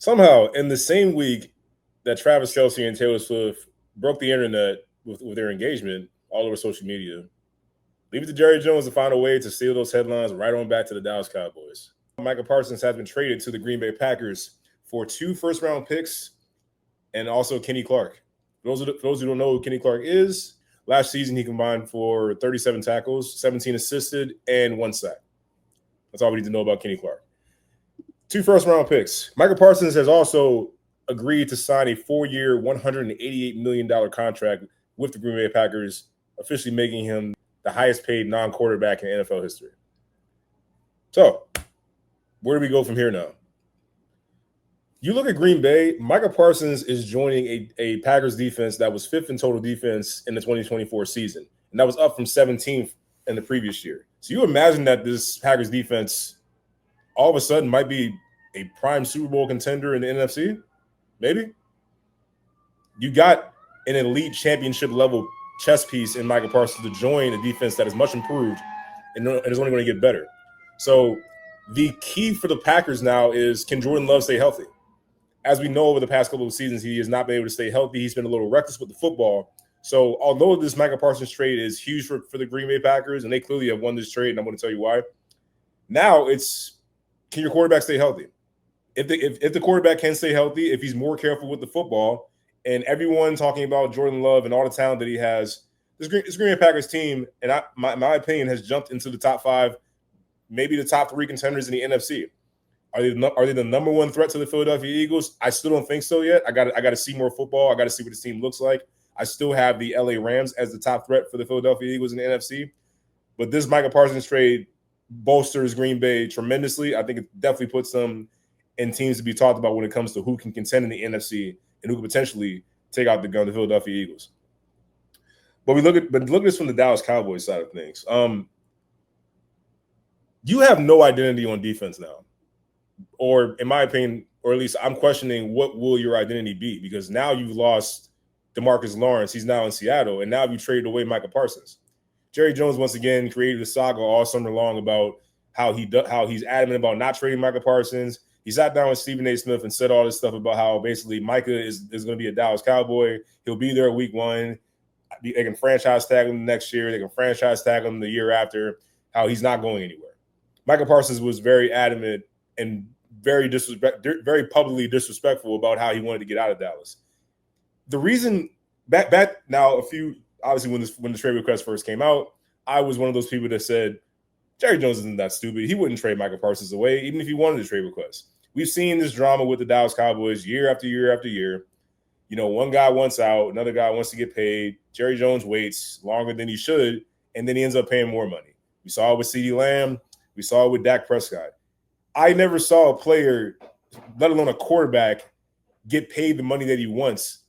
Somehow, in the same week that Travis Kelce and Taylor Swift broke the internet with their engagement all over social media, leave it to Jerry Jones to find a way to steal those headlines right on back to the Dallas Cowboys. Micah Parsons has been traded to the Green Bay Packers for 2 first-round picks and also Kenny Clark. For those who don't know who Kenny Clark is, last season he combined for 37 tackles, 17 assisted, and 1 sack. That's all we need to know about Kenny Clark. 2 first-round picks. Micah Parsons has also agreed to sign a 4-year, $188 million contract with the Green Bay Packers, officially making him the highest-paid non-quarterback in NFL history. So, where do we go from here now? You look at Green Bay, Micah Parsons is joining a Packers defense that was 5th in total defense in the 2024 season, and that was up from 17th in the previous year. So you imagine that this Packers defense all of a sudden might be a prime Super Bowl contender in the NFC? Maybe. You got an elite championship level chess piece in Micah Parsons to join a defense that is much improved and is only going to get better. So the key for the Packers now is, can Jordan Love stay healthy? As we know, over the past couple of seasons, he has not been able to stay healthy. He's been a little reckless with the football. So although this Micah Parsons trade is huge for the Green Bay Packers, and they clearly have won this trade, and I'm going to tell you why, now it's, can your quarterback stay healthy? If the quarterback can stay healthy, if he's more careful with the football, and everyone talking about Jordan Love and all the talent that he has, this Green Bay Packers team, and my opinion, has jumped into the top 5, maybe the top 3 contenders in the NFC. Are they the number 1 threat to the Philadelphia Eagles? I still don't think so yet. I got to see more football. I got to see what this team looks like. I still have the LA Rams as the top threat for the Philadelphia Eagles in the NFC. But this Micah Parsons trade bolsters Green Bay tremendously. I think it definitely puts them in teams to be talked about when it comes to who can contend in the NFC and who can potentially take out the Philadelphia Eagles. But look at this from the Dallas Cowboys side of things. You have no identity on defense now. Or in my opinion, or at least I'm questioning, what will your identity be? Because now you've lost DeMarcus Lawrence. He's now in Seattle, and now you traded away Micah Parsons. Jerry Jones once again created a saga all summer long about how he's adamant about not trading Micah Parsons. He sat down with Stephen A. Smith and said all this stuff about how basically Micah is going to be a Dallas Cowboy. He'll be there week 1. They can franchise tag him next year. They can franchise tag him the year after. How he's not going anywhere. Micah Parsons was very adamant and very publicly disrespectful about how he wanted to get out of Dallas. The reason back now, obviously when the trade request first came out, I was one of those people that said Jerry Jones isn't that stupid. He wouldn't trade Micah Parsons away, even if he wanted a trade request. We've seen this drama with the Dallas Cowboys year after year after year. You know, one guy wants out, another guy wants to get paid. Jerry Jones waits longer than he should, and then he ends up paying more money. We saw it with CeeDee Lamb. We saw it with Dak Prescott. I never saw a player, let alone a quarterback, get paid the money that he wants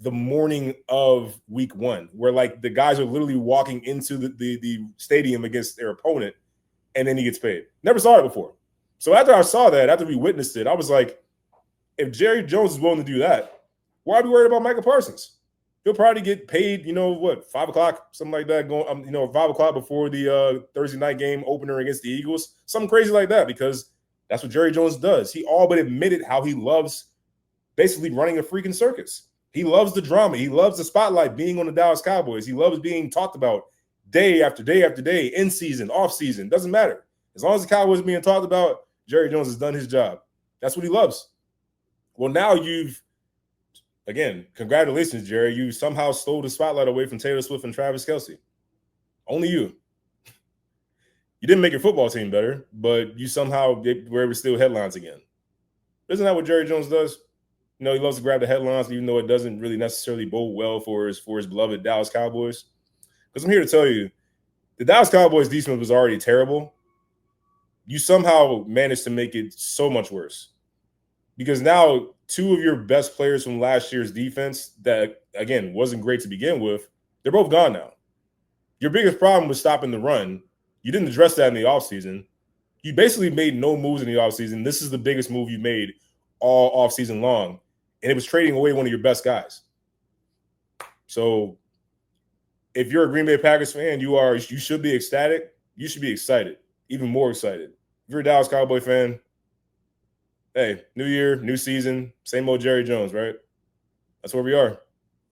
the morning of week 1, where like the guys are literally walking into the stadium against their opponent, and then he gets paid. Never saw it before. So after I saw that, after we witnessed it, I was like, if Jerry Jones is willing to do that, why are we worried about Micah Parsons? He'll probably get paid, 5 o'clock, something like that, going, 5 o'clock before the Thursday night game opener against the Eagles, something crazy like that, because that's what Jerry Jones does. He all but admitted how he loves basically running a freaking circus. He loves the drama. He loves the spotlight being on the Dallas Cowboys. He loves being talked about day after day after day, in season, off season, doesn't matter. As long as the Cowboys are being talked about, Jerry Jones has done his job. That's what he loves. Well, now again, congratulations, Jerry. You somehow stole the spotlight away from Taylor Swift and Travis Kelce. Only you. You didn't make your football team better, but you somehow were able to steal headlines again. Isn't that what Jerry Jones does? He loves to grab the headlines, even though it doesn't really necessarily bode well for his beloved Dallas Cowboys. Because I'm here to tell you, the Dallas Cowboys defense was already terrible. You somehow managed to make it so much worse. Because now 2 of your best players from last year's defense that, again, wasn't great to begin with, they're both gone now. Your biggest problem was stopping the run. You didn't address that in the offseason. You basically made no moves in the offseason. This is the biggest move you made all offseason long, and it was trading away one of your best guys. So if you're a Green Bay Packers fan, you should be ecstatic. You should be excited, even more excited. If you're a Dallas Cowboy fan, hey, new year, new season, same old Jerry Jones, right? That's where we are.